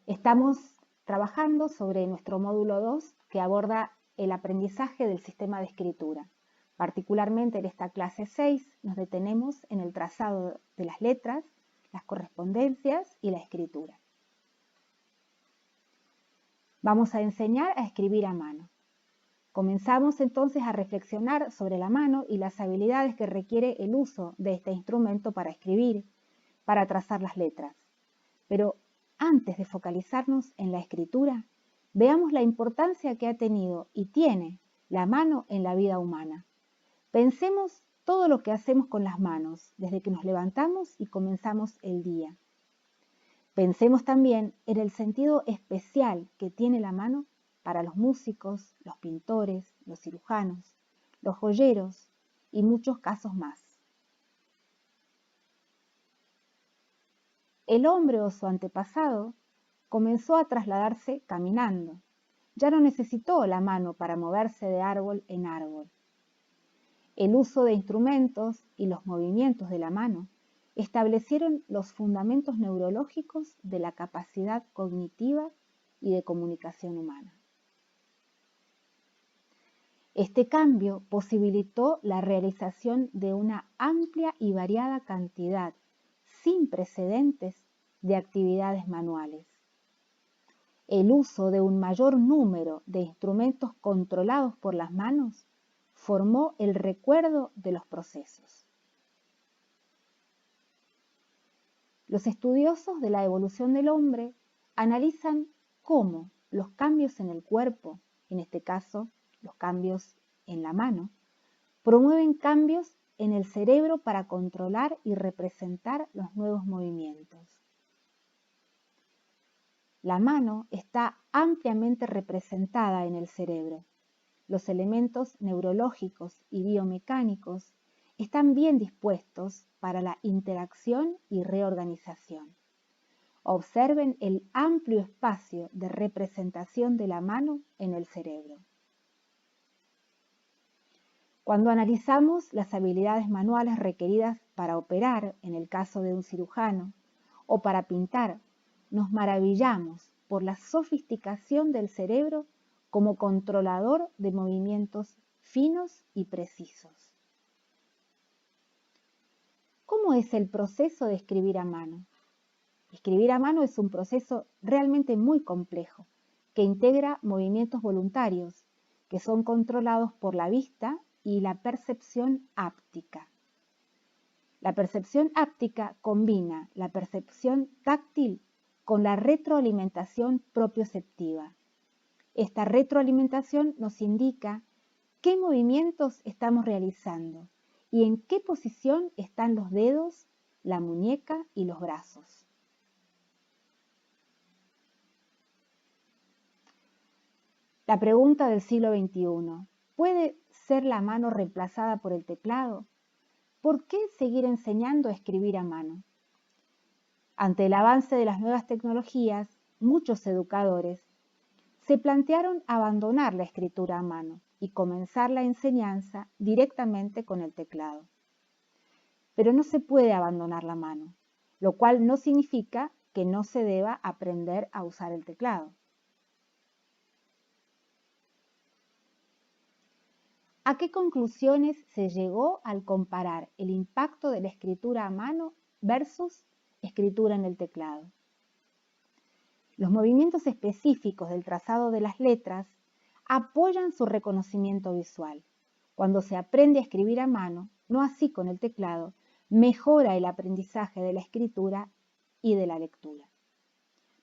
Estamos trabajando sobre nuestro módulo 2 que aborda el aprendizaje del sistema de escritura. Particularmente en esta clase 6 nos detenemos en el trazado de las letras, las correspondencias y la escritura. Vamos a enseñar a escribir a mano. Comenzamos entonces a reflexionar sobre la mano y las habilidades que requiere el uso de este instrumento para escribir, para trazar las letras. Pero antes de focalizarnos en la escritura, veamos la importancia que ha tenido y tiene la mano en la vida humana. Pensemos todo lo que hacemos con las manos, desde que nos levantamos y comenzamos el día. Pensemos también en el sentido especial que tiene la mano para los músicos, los pintores, los cirujanos, los joyeros y muchos casos más. El hombre o su antepasado comenzó a trasladarse caminando. Ya no necesitó la mano para moverse de árbol en árbol. El uso de instrumentos y los movimientos de la mano establecieron los fundamentos neurológicos de la capacidad cognitiva y de comunicación humana. Este cambio posibilitó la realización de una amplia y variada cantidad, sin precedentes, de actividades manuales. El uso de un mayor número de instrumentos controlados por las manos formó el recuerdo de los procesos. Los estudiosos de la evolución del hombre analizan cómo los cambios en el cuerpo, en este caso los cambios en la mano, promueven cambios en el cerebro para controlar y representar los nuevos movimientos. La mano está ampliamente representada en el cerebro. Los elementos neurológicos y biomecánicos están bien dispuestos para la interacción y reorganización. Observen el amplio espacio de representación de la mano en el cerebro. Cuando analizamos las habilidades manuales requeridas para operar, en el caso de un cirujano, o para pintar, nos maravillamos por la sofisticación del cerebro como controlador de movimientos finos y precisos. ¿Cómo es el proceso de escribir a mano? Escribir a mano es un proceso realmente muy complejo, que integra movimientos voluntarios, que son controlados por la vista y la percepción áptica. La percepción áptica combina la percepción táctil con la retroalimentación propioceptiva. Esta retroalimentación nos indica qué movimientos estamos realizando y en qué posición están los dedos, la muñeca y los brazos. La pregunta del siglo XXI: ¿puede ser la mano reemplazada por el teclado? ¿Por qué seguir enseñando a escribir a mano? Ante el avance de las nuevas tecnologías, muchos educadores se plantearon abandonar la escritura a mano y comenzar la enseñanza directamente con el teclado. Pero no se puede abandonar la mano, lo cual no significa que no se deba aprender a usar el teclado. ¿A qué conclusiones se llegó al comparar el impacto de la escritura a mano versus escritura en el teclado? Los movimientos específicos del trazado de las letras apoyan su reconocimiento visual. Cuando se aprende a escribir a mano, no así con el teclado, mejora el aprendizaje de la escritura y de la lectura.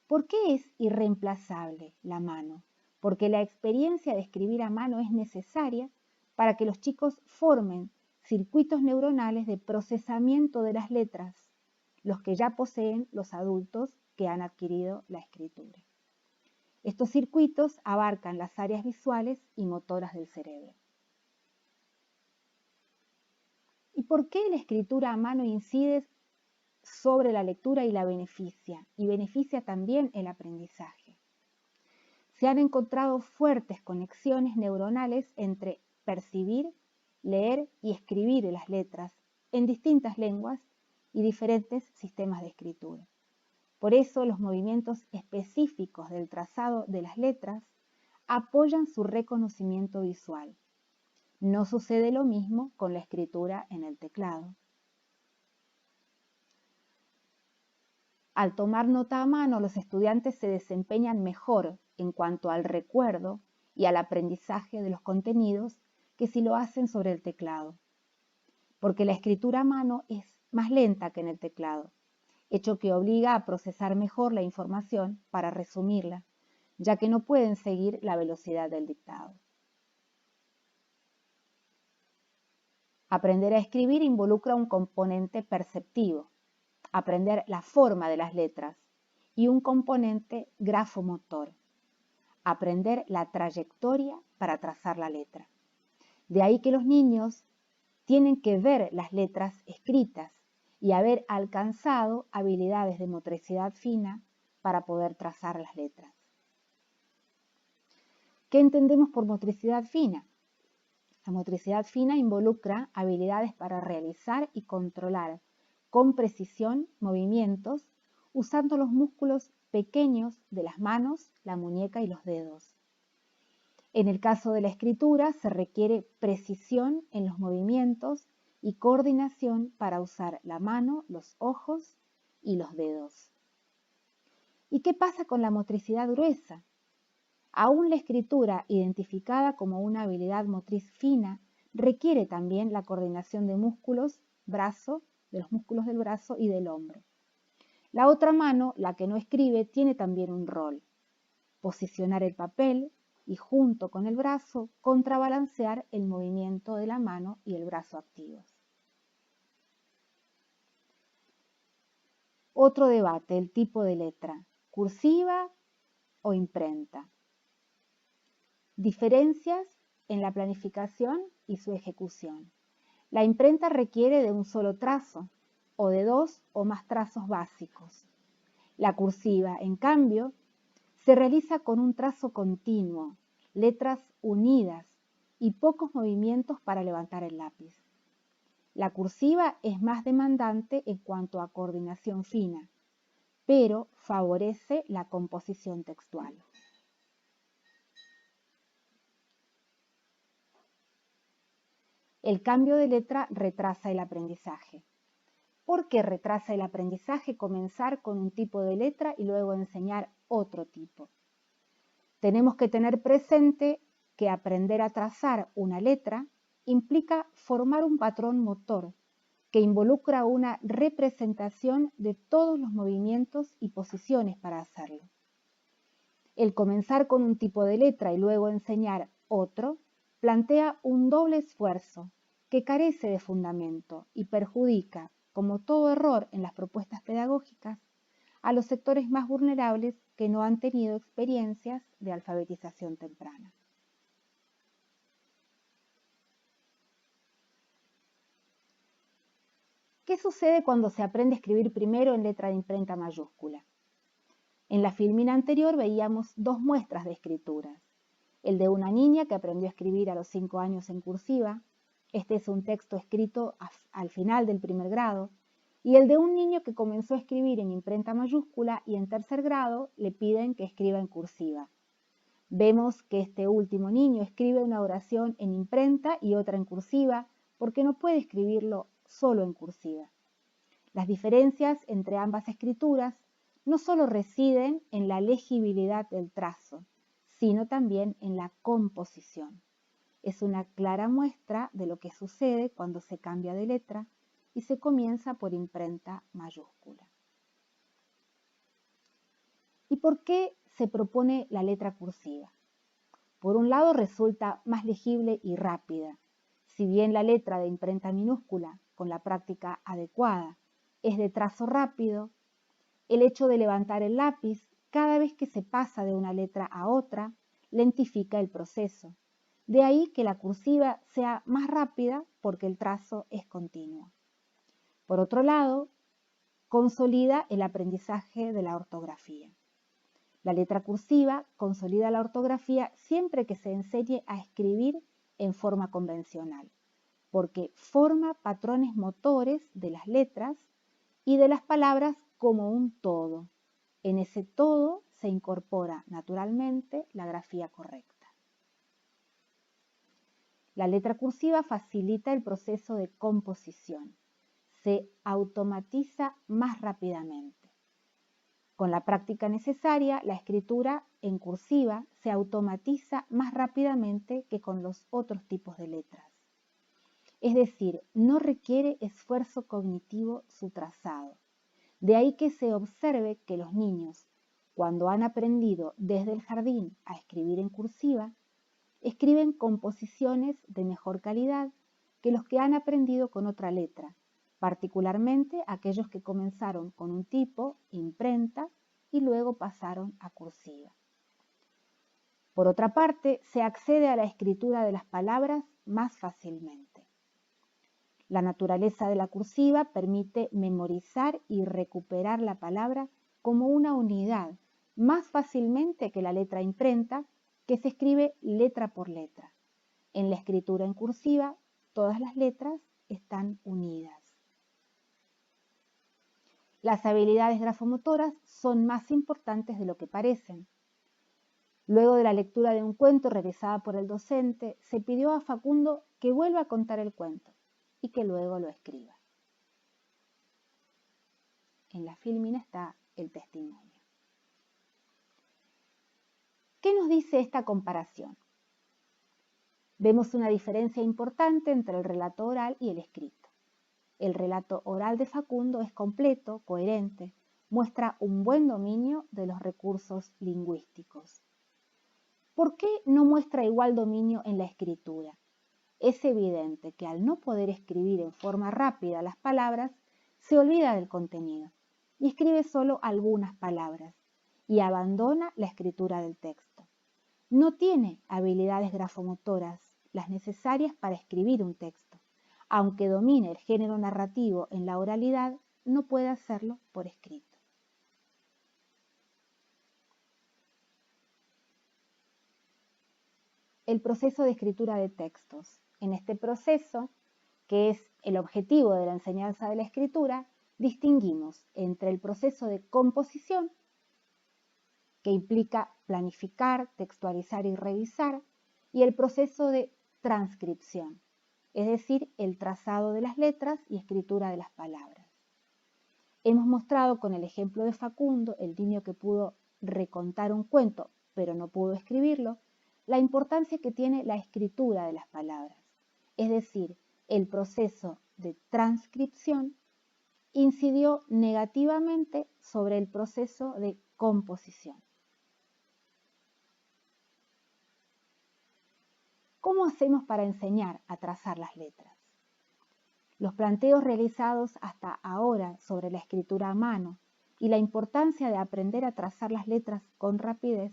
¿Por qué es irreemplazable la mano? Porque la experiencia de escribir a mano es necesaria para que los chicos formen circuitos neuronales de procesamiento de las letras, los que ya poseen los adultos que han adquirido la escritura. Estos circuitos abarcan las áreas visuales y motoras del cerebro. ¿Y por qué la escritura a mano incide sobre la lectura y la beneficia? Y beneficia también el aprendizaje. Se han encontrado fuertes conexiones neuronales entre percibir, leer y escribir las letras en distintas lenguas y diferentes sistemas de escritura. Por eso los movimientos específicos del trazado de las letras apoyan su reconocimiento visual. No sucede lo mismo con la escritura en el teclado. Al tomar nota a mano, los estudiantes se desempeñan mejor en cuanto al recuerdo y al aprendizaje de los contenidos que si lo hacen sobre el teclado, porque la escritura a mano es más lenta que en el teclado, hecho que obliga a procesar mejor la información para resumirla, ya que no pueden seguir la velocidad del dictado. Aprender a escribir involucra un componente perceptivo, aprender la forma de las letras, y un componente grafomotor, aprender la trayectoria para trazar la letra. De ahí que los niños tienen que ver las letras escritas y haber alcanzado habilidades de motricidad fina para poder trazar las letras. ¿Qué entendemos por motricidad fina? La motricidad fina involucra habilidades para realizar y controlar con precisión movimientos usando los músculos pequeños de las manos, la muñeca y los dedos. En el caso de la escritura se requiere precisión en los movimientos y coordinación para usar la mano, los ojos y los dedos. ¿Y qué pasa con la motricidad gruesa? Aún la escritura, identificada como una habilidad motriz fina, requiere también la coordinación de músculos, de los músculos del brazo y del hombro. La otra mano, la que no escribe, tiene también un rol: posicionar el papel y junto con el brazo contrabalancear el movimiento de la mano y el brazo activos. Otro debate: el tipo de letra, cursiva o imprenta. Diferencias en la planificación y su ejecución. La imprenta requiere de un solo trazo o de 2 o más trazos básicos. La cursiva, en cambio, se realiza con un trazo continuo, letras unidas y pocos movimientos para levantar el lápiz. La cursiva es más demandante en cuanto a coordinación fina, pero favorece la composición textual. El cambio de letra retrasa el aprendizaje. ¿Por qué retrasa el aprendizaje comenzar con un tipo de letra y luego enseñar otro tipo? Tenemos que tener presente que aprender a trazar una letra implica formar un patrón motor que involucra una representación de todos los movimientos y posiciones para hacerlo. El comenzar con un tipo de letra y luego enseñar otro plantea un doble esfuerzo que carece de fundamento y perjudica, como todo error en las propuestas pedagógicas, a los sectores más vulnerables que no han tenido experiencias de alfabetización temprana. ¿Qué sucede cuando se aprende a escribir primero en letra de imprenta mayúscula? En la filmina anterior veíamos dos muestras de escrituras. El de una niña que aprendió a escribir a los 5 años en cursiva. Este es un texto escrito al final del primer grado. Y el de un niño que comenzó a escribir en imprenta mayúscula y en tercer grado le piden que escriba en cursiva. Vemos que este último niño escribe una oración en imprenta y otra en cursiva porque no puede escribirlo solo en cursiva. Las diferencias entre ambas escrituras no solo residen en la legibilidad del trazo, sino también en la composición. Es una clara muestra de lo que sucede cuando se cambia de letra y se comienza por imprenta mayúscula. ¿Y por qué se propone la letra cursiva? Por un lado, resulta más legible y rápida. Si bien la letra de imprenta minúscula, con la práctica adecuada, es de trazo rápido, el hecho de levantar el lápiz cada vez que se pasa de una letra a otra lentifica el proceso. De ahí que la cursiva sea más rápida porque el trazo es continuo. Por otro lado, consolida el aprendizaje de la ortografía. La letra cursiva consolida la ortografía siempre que se enseñe a escribir en forma convencional, porque forma patrones motores de las letras y de las palabras como un todo, En ese todo se incorpora naturalmente la grafía correcta. La letra cursiva facilita el proceso de composición. Se automatiza más rápidamente. Con la práctica necesaria, la escritura en cursiva se automatiza más rápidamente que con los otros tipos de letras. Es decir, no requiere esfuerzo cognitivo su trazado. De ahí que se observe que los niños, cuando han aprendido desde el jardín a escribir en cursiva, escriben composiciones de mejor calidad que los que han aprendido con otra letra, particularmente aquellos que comenzaron con un tipo, imprenta, y luego pasaron a cursiva. Por otra parte, se accede a la escritura de las palabras más fácilmente. La naturaleza de la cursiva permite memorizar y recuperar la palabra como una unidad más fácilmente que la letra imprenta, que se escribe letra por letra. En la escritura en cursiva, todas las letras están unidas. Las habilidades grafomotoras son más importantes de lo que parecen. Luego de la lectura de un cuento realizada por el docente, se pidió a Facundo que vuelva a contar el cuento y que luego lo escriba. En la filmina está el testimonio. ¿Qué nos dice esta comparación? Vemos una diferencia importante entre el relato oral y el escrito. El relato oral de Facundo es completo, coherente, muestra un buen dominio de los recursos lingüísticos. ¿Por qué no muestra igual dominio en la escritura? Es evidente que al no poder escribir en forma rápida las palabras, se olvida del contenido y escribe solo algunas palabras y abandona la escritura del texto. No tiene habilidades grafomotoras, las necesarias para escribir un texto. Aunque domine el género narrativo en la oralidad, no puede hacerlo por escrito. El proceso de escritura de textos. En este proceso, que es el objetivo de la enseñanza de la escritura, distinguimos entre el proceso de composición, que implica planificar, textualizar y revisar, y el proceso de transcripción, es decir, el trazado de las letras y escritura de las palabras. Hemos mostrado con el ejemplo de Facundo, el niño que pudo recontar un cuento, pero no pudo escribirlo, la importancia que tiene la escritura de las palabras, es decir, el proceso de transcripción incidió negativamente sobre el proceso de composición. ¿Cómo hacemos para enseñar a trazar las letras? Los planteos realizados hasta ahora sobre la escritura a mano y la importancia de aprender a trazar las letras con rapidez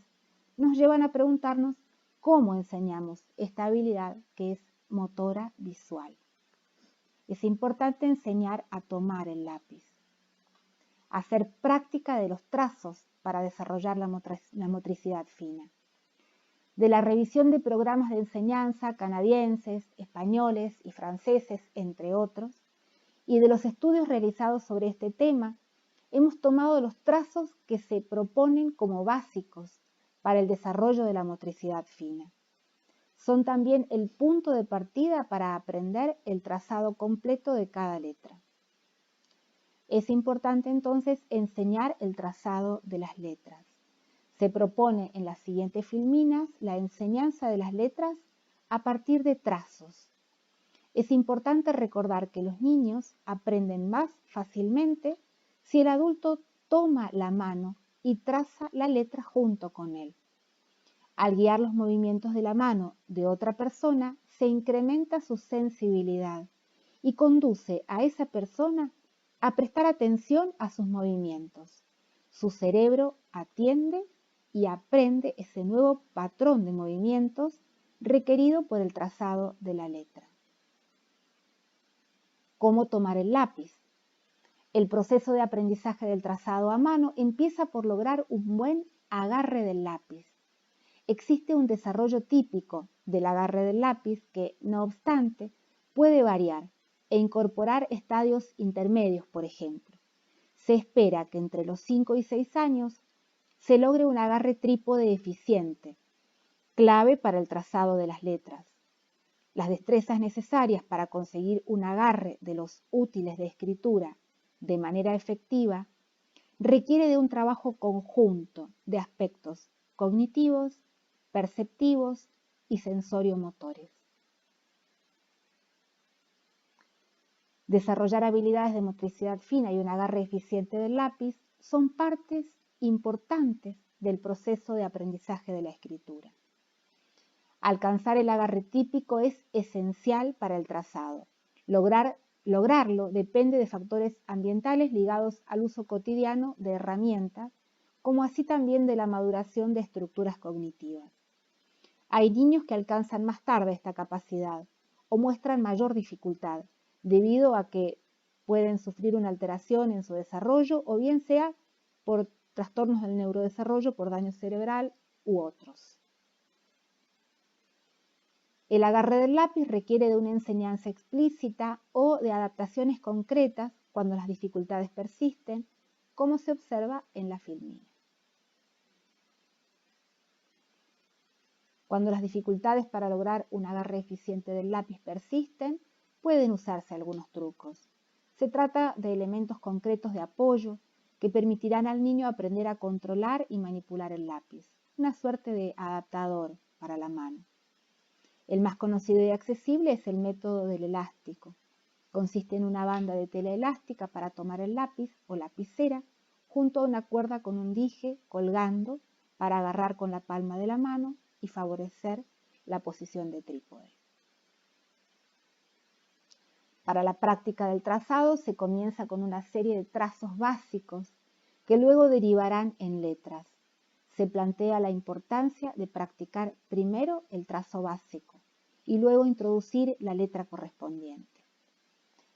nos llevan a preguntarnos cómo enseñamos esta habilidad que es motora visual. Es importante enseñar a tomar el lápiz, hacer práctica de los trazos para desarrollar la motricidad fina. De la revisión de programas de enseñanza canadienses, españoles y franceses, entre otros, y de los estudios realizados sobre este tema, hemos tomado los trazos que se proponen como básicos para el desarrollo de la motricidad fina. Son también el punto de partida para aprender el trazado completo de cada letra. Es importante entonces enseñar el trazado de las letras. Se propone en las siguientes filminas la enseñanza de las letras a partir de trazos. Es importante recordar que los niños aprenden más fácilmente si el adulto toma la mano y traza la letra junto con él. Al guiar los movimientos de la mano de otra persona, se incrementa su sensibilidad y conduce a esa persona a prestar atención a sus movimientos. Su cerebro atiende y aprende ese nuevo patrón de movimientos requerido por el trazado de la letra. ¿Cómo tomar el lápiz? El proceso de aprendizaje del trazado a mano empieza por lograr un buen agarre del lápiz. Existe un desarrollo típico del agarre del lápiz que, no obstante, puede variar e incorporar estadios intermedios, por ejemplo. Se espera que entre los 5 y 6 años se logre un agarre trípode eficiente, clave para el trazado de las letras. Las destrezas necesarias para conseguir un agarre de los útiles de escritura de manera efectiva requiere de un trabajo conjunto de aspectos cognitivos, perceptivos y sensorio-motores. Desarrollar habilidades de motricidad fina y un agarre eficiente del lápiz son partes importantes del proceso de aprendizaje de la escritura. Alcanzar el agarre típico es esencial para el trazado. Lograrlo depende de factores ambientales ligados al uso cotidiano de herramientas, como así también de la maduración de estructuras cognitivas. Hay niños que alcanzan más tarde esta capacidad o muestran mayor dificultad, debido a que pueden sufrir una alteración en su desarrollo o bien sea por trastornos del neurodesarrollo, por daño cerebral u otros. El agarre del lápiz requiere de una enseñanza explícita o de adaptaciones concretas cuando las dificultades persisten, como se observa en la filmina. Cuando las dificultades para lograr un agarre eficiente del lápiz persisten, pueden usarse algunos trucos. Se trata de elementos concretos de apoyo que permitirán al niño aprender a controlar y manipular el lápiz, una suerte de adaptador para la mano. El más conocido y accesible es el método del elástico. Consiste en una banda de tela elástica para tomar el lápiz o lapicera junto a una cuerda con un dije colgando para agarrar con la palma de la mano y favorecer la posición de trípode. Para la práctica del trazado se comienza con una serie de trazos básicos que luego derivarán en letras. Se plantea la importancia de practicar primero el trazo básico y luego introducir la letra correspondiente.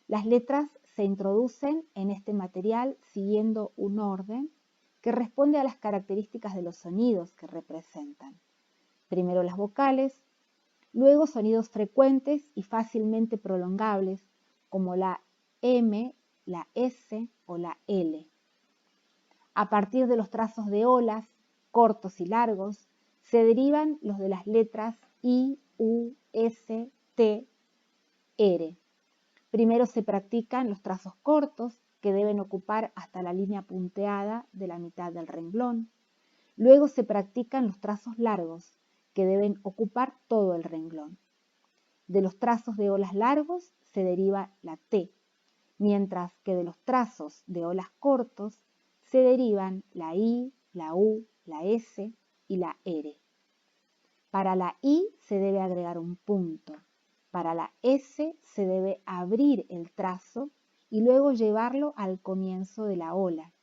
Las letras se introducen en este material siguiendo un orden que responde a las características de los sonidos que representan. Primero las vocales, luego sonidos frecuentes y fácilmente prolongables como la M, la S o la L. A partir de los trazos de olas, cortos y largos, se derivan los de las letras I, U, S, T, R. Primero se practican los trazos cortos, que deben ocupar hasta la línea punteada de la mitad del renglón. Luego se practican los trazos largos, que deben ocupar todo el renglón. De los trazos de olas largos se deriva la T, mientras que de los trazos de olas cortos se derivan la I, la U, la S y la R. Para la I se debe agregar un punto. Para la S se debe abrir el trazo y luego llevarlo al comienzo de la ola.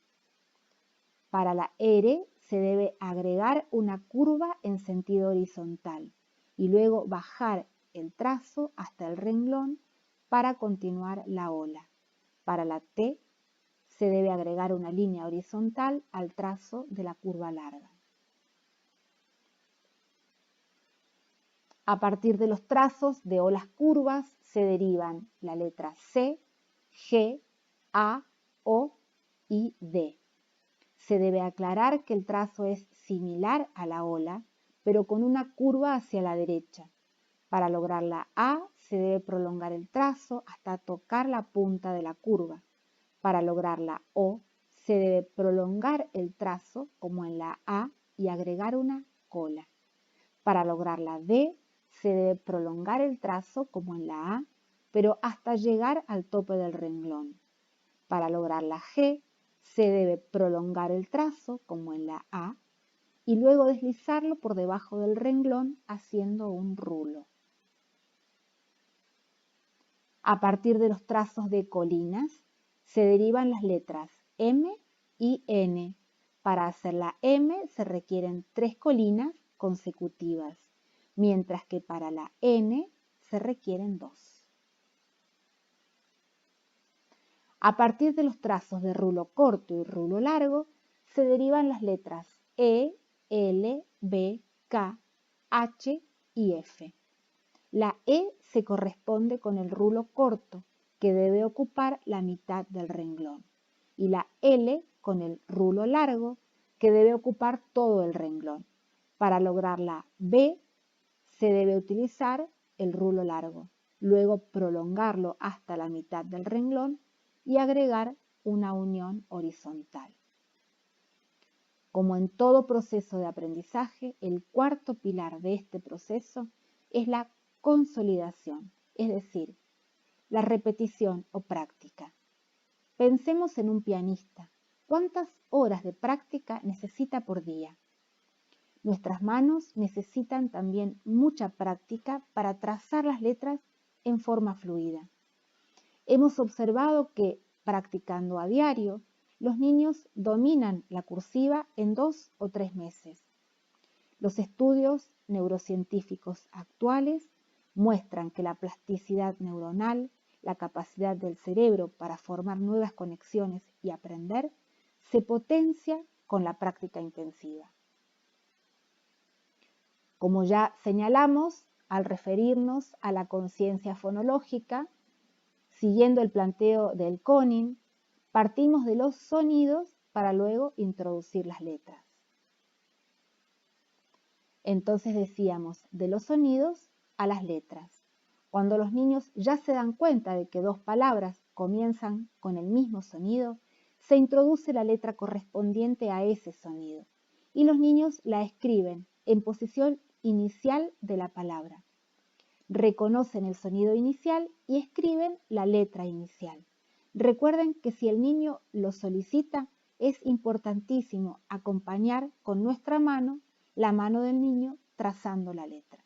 Para la R se debe agregar una curva en sentido horizontal y luego bajar el trazo hasta el renglón para continuar la ola. Para la T se debe agregar una línea horizontal al trazo de la curva larga. A partir de los trazos de olas curvas se derivan la letra C, G, A, O y D. Se debe aclarar que el trazo es similar a la ola, pero con una curva hacia la derecha. Para lograr la A se debe prolongar el trazo hasta tocar la punta de la curva. Para lograr la O se debe prolongar el trazo como en la A y agregar una cola. Para lograr la D se debe prolongar el trazo como en la A, pero hasta llegar al tope del renglón. Para lograr la G se debe prolongar el trazo como en la A y luego deslizarlo por debajo del renglón haciendo un rulo. A partir de los trazos de colinas se derivan las letras M y N. Para hacer la M se requieren 3 colinas consecutivas, mientras que para la N se requieren 2. A partir de los trazos de rulo corto y rulo largo se derivan las letras E, L, B, K, H y F. La E se corresponde con el rulo corto, que debe ocupar la mitad del renglón, y la L con el rulo largo, que debe ocupar todo el renglón. Para lograr la B se debe utilizar el rulo largo, luego prolongarlo hasta la mitad del renglón y agregar una unión horizontal. Como en todo proceso de aprendizaje, el cuarto pilar de este proceso es la consolidación, es decir, la repetición o práctica. Pensemos en un pianista. ¿Cuántas horas de práctica necesita por día? Nuestras manos necesitan también mucha práctica para trazar las letras en forma fluida. Hemos observado que, practicando a diario, los niños dominan la cursiva en 2 o 3 meses. Los estudios neurocientíficos actuales muestran que la plasticidad neuronal, la capacidad del cerebro para formar nuevas conexiones y aprender, se potencia con la práctica intensiva. Como ya señalamos, al referirnos a la conciencia fonológica, siguiendo el planteo del Koning, partimos de los sonidos para luego introducir las letras. Entonces decíamos, de los sonidos a las letras. Cuando los niños ya se dan cuenta de que dos palabras comienzan con el mismo sonido, se introduce la letra correspondiente a ese sonido y los niños la escriben en posición inicial de la palabra. Reconocen el sonido inicial y escriben la letra inicial. Recuerden que si el niño lo solicita, es importantísimo acompañar con nuestra mano la mano del niño trazando la letra.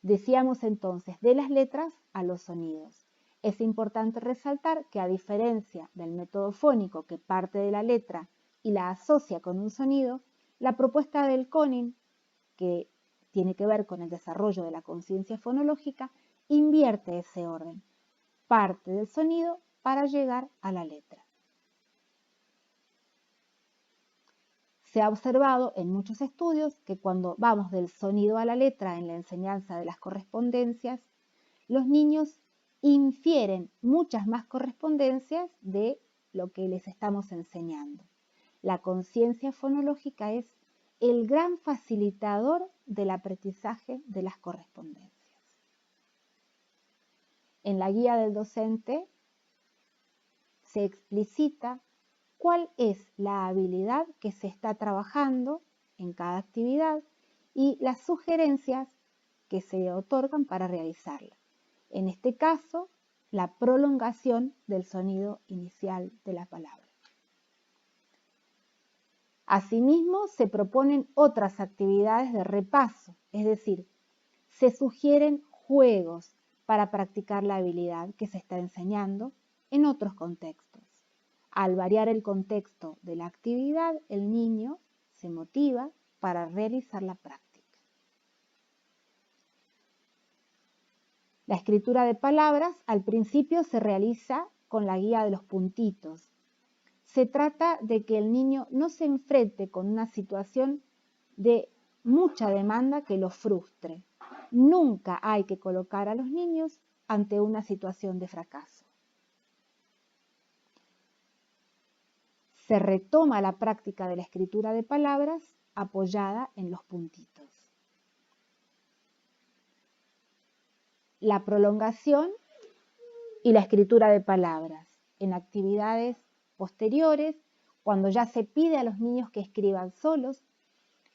Decíamos entonces de las letras a los sonidos. Es importante resaltar que a diferencia del método fónico que parte de la letra y la asocia con un sonido, la propuesta del Koning, que tiene que ver con el desarrollo de la conciencia fonológica, invierte ese orden. Parte del sonido para llegar a la letra. Se ha observado en muchos estudios que cuando vamos del sonido a la letra en la enseñanza de las correspondencias, los niños infieren muchas más correspondencias de lo que les estamos enseñando. La conciencia fonológica es el gran facilitador del aprendizaje de las correspondencias. En la guía del docente se explicita cuál es la habilidad que se está trabajando en cada actividad y las sugerencias que se otorgan para realizarla. En este caso, la prolongación del sonido inicial de la palabra. Asimismo, se proponen otras actividades de repaso, es decir, se sugieren juegos para practicar la habilidad que se está enseñando en otros contextos. Al variar el contexto de la actividad, el niño se motiva para realizar la práctica. La escritura de palabras al principio se realiza con la guía de los puntitos. Se trata de que el niño no se enfrente con una situación de mucha demanda que lo frustre. Nunca hay que colocar a los niños ante una situación de fracaso. Se retoma la práctica de la escritura de palabras apoyada en los puntitos. La prolongación y la escritura de palabras en actividades posteriores, cuando ya se pide a los niños que escriban solos,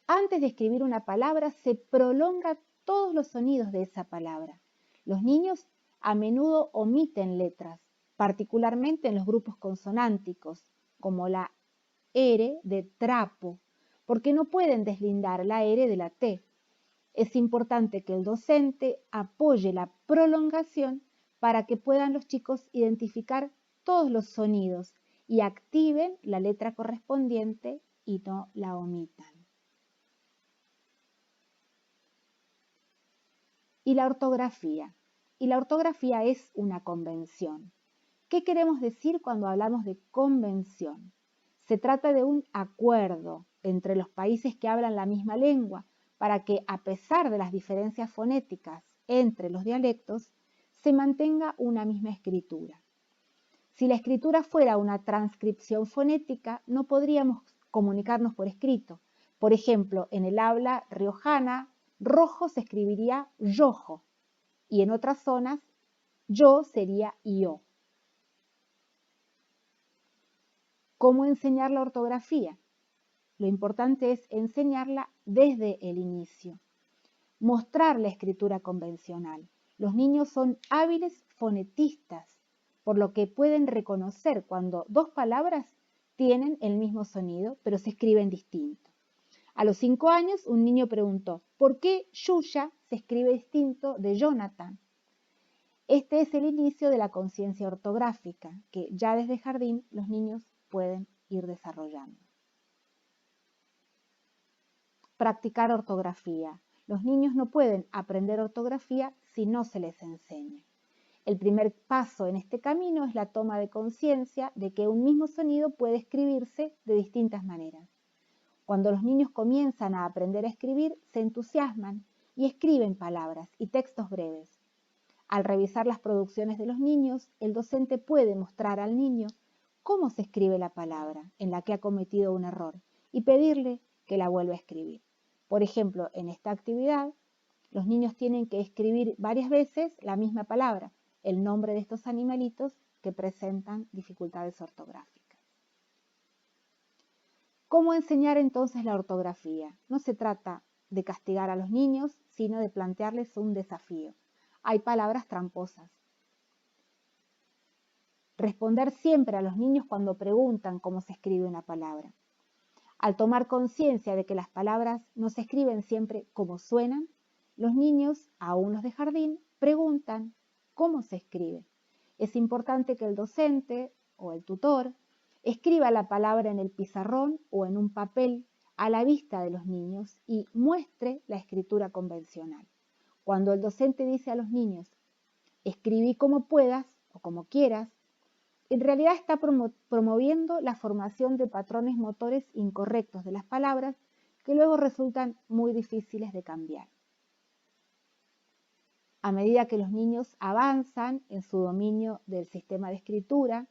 antes de escribir una palabra se prolonga todos los sonidos de esa palabra. Los niños a menudo omiten letras, particularmente en los grupos consonánticos, como la R de trapo, porque no pueden deslindar la R de la T. Es importante que el docente apoye la prolongación para que puedan los chicos identificar todos los sonidos y activen la letra correspondiente y no la omitan. Y la ortografía. Y la ortografía es una convención. ¿Qué queremos decir cuando hablamos de convención? Se trata de un acuerdo entre los países que hablan la misma lengua para que, a pesar de las diferencias fonéticas entre los dialectos, se mantenga una misma escritura. Si la escritura fuera una transcripción fonética, no podríamos comunicarnos por escrito. Por ejemplo, en el habla riojana, rojo se escribiría yojo y en otras zonas, yo sería yo. ¿Cómo enseñar la ortografía? Lo importante es enseñarla desde el inicio. Mostrar la escritura convencional. Los niños son hábiles fonetistas, por lo que pueden reconocer cuando dos palabras tienen el mismo sonido, pero se escriben distinto. A los 5 años, un niño preguntó, ¿por qué Yuya se escribe distinto de Jonathan? Este es el inicio de la conciencia ortográfica, que ya desde jardín los niños pueden ir desarrollando. Practicar ortografía. Los niños no pueden aprender ortografía si no se les enseña. El primer paso en este camino es la toma de conciencia de que un mismo sonido puede escribirse de distintas maneras. Cuando los niños comienzan a aprender a escribir, se entusiasman y escriben palabras y textos breves. Al revisar las producciones de los niños, el docente puede mostrar al niño cómo se escribe la palabra en la que ha cometido un error y pedirle que la vuelva a escribir. Por ejemplo, en esta actividad, los niños tienen que escribir varias veces la misma palabra, el nombre de estos animalitos que presentan dificultades ortográficas. ¿Cómo enseñar entonces la ortografía? No se trata de castigar a los niños, sino de plantearles un desafío. Hay palabras tramposas. Responder siempre a los niños cuando preguntan cómo se escribe una palabra. Al tomar conciencia de que las palabras no se escriben siempre como suenan, los niños, aún los de jardín, preguntan cómo se escribe. Es importante que el docente o el tutor escriba la palabra en el pizarrón o en un papel a la vista de los niños y muestre la escritura convencional. Cuando el docente dice a los niños, escribí como puedas o como quieras, en realidad está promoviendo la formación de patrones motores incorrectos de las palabras que luego resultan muy difíciles de cambiar. A medida que los niños avanzan en su dominio del sistema de escritura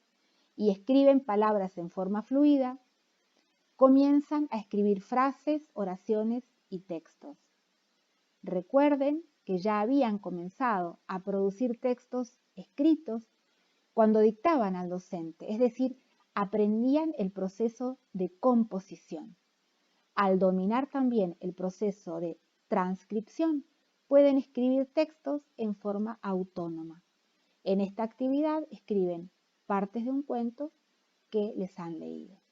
y escriben palabras en forma fluida, comienzan a escribir frases, oraciones y textos. Recuerden que ya habían comenzado a producir textos escritos cuando dictaban al docente, es decir, aprendían el proceso de composición. Al dominar también el proceso de transcripción, pueden escribir textos en forma autónoma. En esta actividad escriben partes de un cuento que les han leído.